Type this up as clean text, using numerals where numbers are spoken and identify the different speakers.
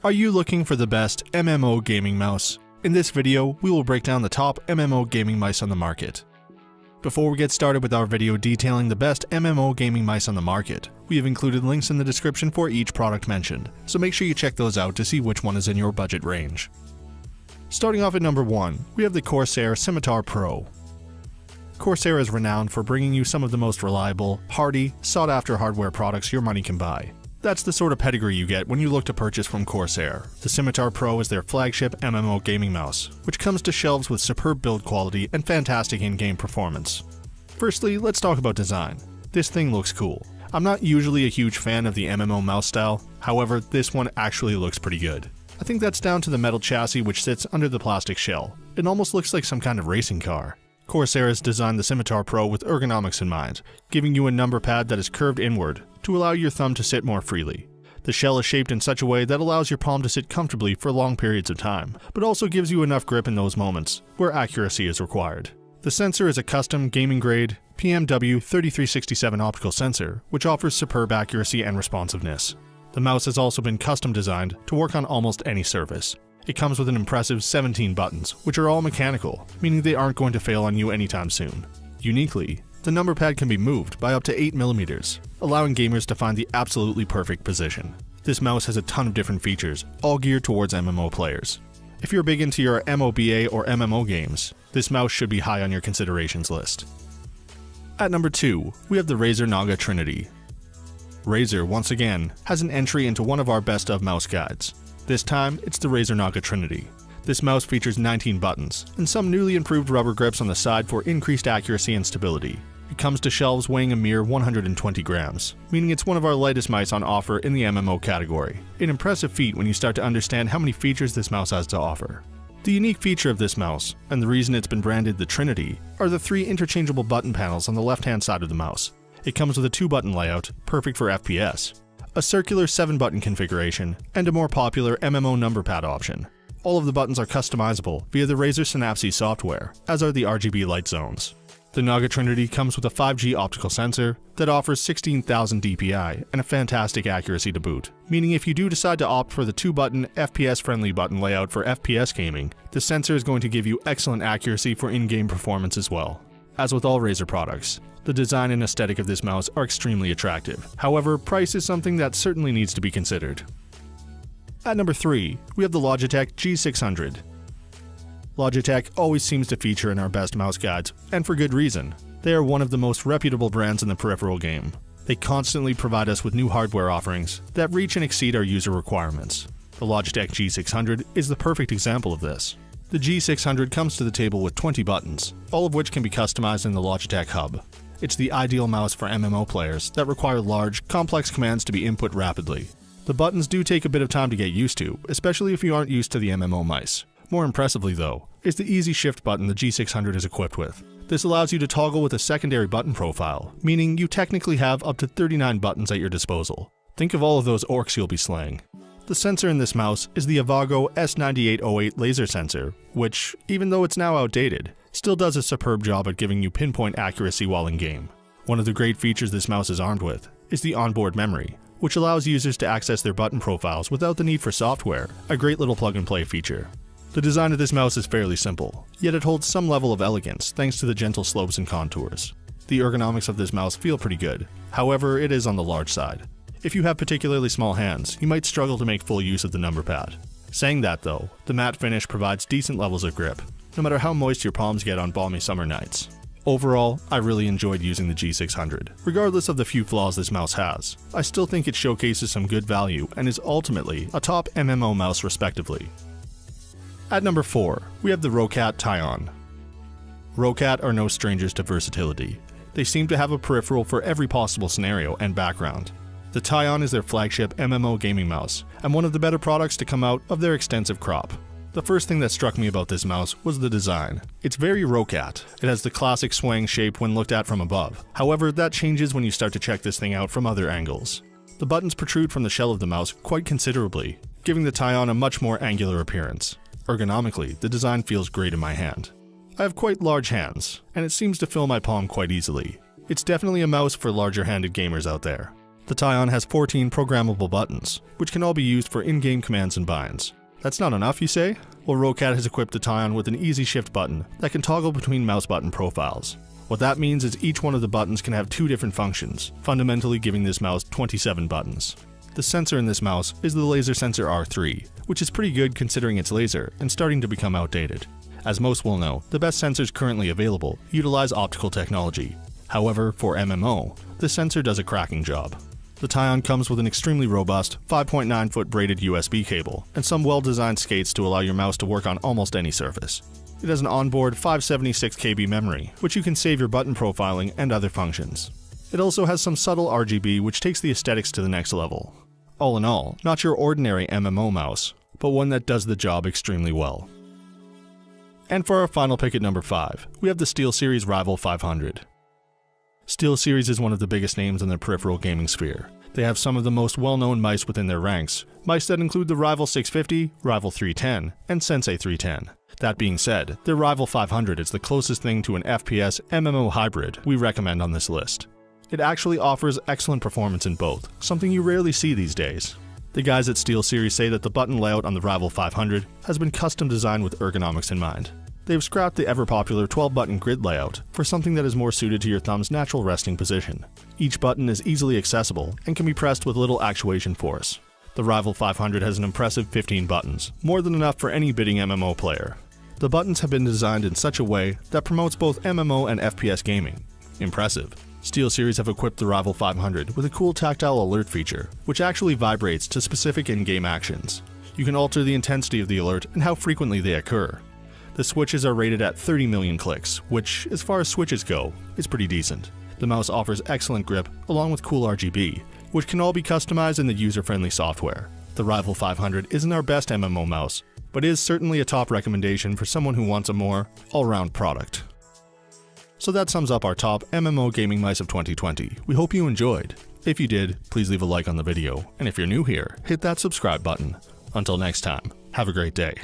Speaker 1: Are you looking for the best MMO gaming mouse? In this video, we will break down the top MMO gaming mice on the market. Before we get started with our video detailing the best MMO gaming mice on the market, we have included links in the description for each product mentioned, so make sure you check those out to see which one is in your budget range. Starting off at number 1, we have the Corsair Scimitar Pro. Corsair is renowned for bringing you some of the most reliable, hardy, sought-after hardware products your money can buy. That's the sort of pedigree you get when you look to purchase from Corsair. The Scimitar Pro is their flagship MMO gaming mouse, which comes to shelves with superb build quality and fantastic in-game performance. Firstly, let's talk about design. This thing looks cool. I'm not usually a huge fan of the MMO mouse style, however, this one actually looks pretty good. I think that's down to the metal chassis which sits under the plastic shell. It almost looks like some kind of racing car. Corsair has designed the Scimitar Pro with ergonomics in mind, giving you a number pad that is curved inward to allow your thumb to sit more freely. The shell is shaped in such a way that allows your palm to sit comfortably for long periods of time, but also gives you enough grip in those moments where accuracy is required. The sensor is a custom gaming-grade PMW3367 optical sensor, which offers superb accuracy and responsiveness. The mouse has also been custom designed to work on almost any surface. It comes with an impressive 17 buttons, which are all mechanical, meaning they aren't going to fail on you anytime soon. Uniquely, the number pad can be moved by up to 8mm, allowing gamers to find the absolutely perfect position. This mouse has a ton of different features, all geared towards MMO players. If you're big into your MOBA or MMO games, this mouse should be high on your considerations list. At number 2, we have the Razer Naga Trinity. Razer, once again, has an entry into one of our best of mouse guides. This time, it's the Razer Naga Trinity. This mouse features 19 buttons, and some newly improved rubber grips on the side for increased accuracy and stability. It comes to shelves weighing a mere 120 grams, meaning it's one of our lightest mice on offer in the MMO category. An impressive feat when you start to understand how many features this mouse has to offer. The unique feature of this mouse, and the reason it's been branded the Trinity, are the 3 interchangeable button panels on the left-hand side of the mouse. It comes with a 2-button layout, perfect for FPS, a circular 7-button configuration, and a more popular MMO number pad option. All of the buttons are customizable via the Razer Synapse software, as are the RGB light zones. The Naga Trinity comes with a 5G optical sensor that offers 16,000 dpi and a fantastic accuracy to boot, meaning if you do decide to opt for the 2-button FPS-friendly button layout for FPS gaming, the sensor is going to give you excellent accuracy for in-game performance as well. As with all Razer products, the design and aesthetic of this mouse are extremely attractive. However, price is something that certainly needs to be considered. At number 3, we have the Logitech G600. Logitech always seems to feature in our best mouse guides, and for good reason. They are one of the most reputable brands in the peripheral game. They constantly provide us with new hardware offerings that reach and exceed our user requirements. The Logitech G600 is the perfect example of this. The G600 comes to the table with 20 buttons, all of which can be customized in the Logitech Hub. It's the ideal mouse for MMO players that require large, complex commands to be input rapidly. The buttons do take a bit of time to get used to, especially if you aren't used to the MMO mice. More impressively though, is the easy shift button the G600 is equipped with. This allows you to toggle with a secondary button profile, meaning you technically have up to 39 buttons at your disposal. Think of all of those orcs you'll be slaying. The sensor in this mouse is the Avago S9808 laser sensor, which, even though it's now outdated, still does a superb job at giving you pinpoint accuracy while in game. One of the great features this mouse is armed with is the onboard memory, which allows users to access their button profiles without the need for software, a great little plug-and-play feature. The design of this mouse is fairly simple, yet it holds some level of elegance thanks to the gentle slopes and contours. The ergonomics of this mouse feel pretty good, however it is on the large side. If you have particularly small hands, you might struggle to make full use of the number pad. Saying that though, the matte finish provides decent levels of grip, no matter how moist your palms get on balmy summer nights. Overall, I really enjoyed using the G600. Regardless of the few flaws this mouse has, I still think it showcases some good value and is ultimately a top MMO mouse respectively. At number 4, we have the Roccat Tyon. Roccat are no strangers to versatility. They seem to have a peripheral for every possible scenario and background. The Tyon is their flagship MMO gaming mouse, and one of the better products to come out of their extensive crop. The first thing that struck me about this mouse was the design. It's very Roccat. It has the classic swaying shape when looked at from above. However, that changes when you start to check this thing out from other angles. The buttons protrude from the shell of the mouse quite considerably, giving the Tyon a much more angular appearance. Ergonomically, the design feels great in my hand. I have quite large hands, and it seems to fill my palm quite easily. It's definitely a mouse for larger-handed gamers out there. The Tyon has 14 programmable buttons, which can all be used for in-game commands and binds. That's not enough, you say? Well, Roccat has equipped the Tyon with an easy shift button that can toggle between mouse button profiles. What that means is each one of the buttons can have 2 different functions, fundamentally giving this mouse 27 buttons. The sensor in this mouse is the Laser Sensor R3, which is pretty good considering it's laser and starting to become outdated. As most will know, the best sensors currently available utilize optical technology. However, for MMO, the sensor does a cracking job. The Tyon comes with an extremely robust 5.9-foot braided USB cable and some well-designed skates to allow your mouse to work on almost any surface. It has an onboard 576 KB memory, which you can save your button profiling and other functions. It also has some subtle RGB which takes the aesthetics to the next level. All in all, not your ordinary MMO mouse, but one that does the job extremely well. And for our final pick at number 5, we have the SteelSeries Rival 500. SteelSeries is one of the biggest names in the peripheral gaming sphere. They have some of the most well-known mice within their ranks, mice that include the Rival 650, Rival 310, and Sensei 310. That being said, their Rival 500 is the closest thing to an FPS MMO hybrid we recommend on this list. It actually offers excellent performance in both, something you rarely see these days. The guys at SteelSeries say that the button layout on the Rival 500 has been custom designed with ergonomics in mind. They've scrapped the ever-popular 12-button grid layout for something that is more suited to your thumb's natural resting position. Each button is easily accessible and can be pressed with little actuation force. The Rival 500 has an impressive 15 buttons, more than enough for any bidding MMO player. The buttons have been designed in such a way that promotes both MMO and FPS gaming. Impressive. SteelSeries have equipped the Rival 500 with a cool tactile alert feature, which actually vibrates to specific in-game actions. You can alter the intensity of the alert and how frequently they occur. The switches are rated at 30 million clicks, which, as far as switches go, is pretty decent. The mouse offers excellent grip, along with cool RGB, which can all be customized in the user-friendly software. The Rival 500 isn't our best MMO mouse, but is certainly a top recommendation for someone who wants a more all-round product. So that sums up our top MMO gaming mice of 2020. We hope you enjoyed. If you did, please leave a like on the video, and if you're new here, hit that subscribe button. Until next time, have a great day.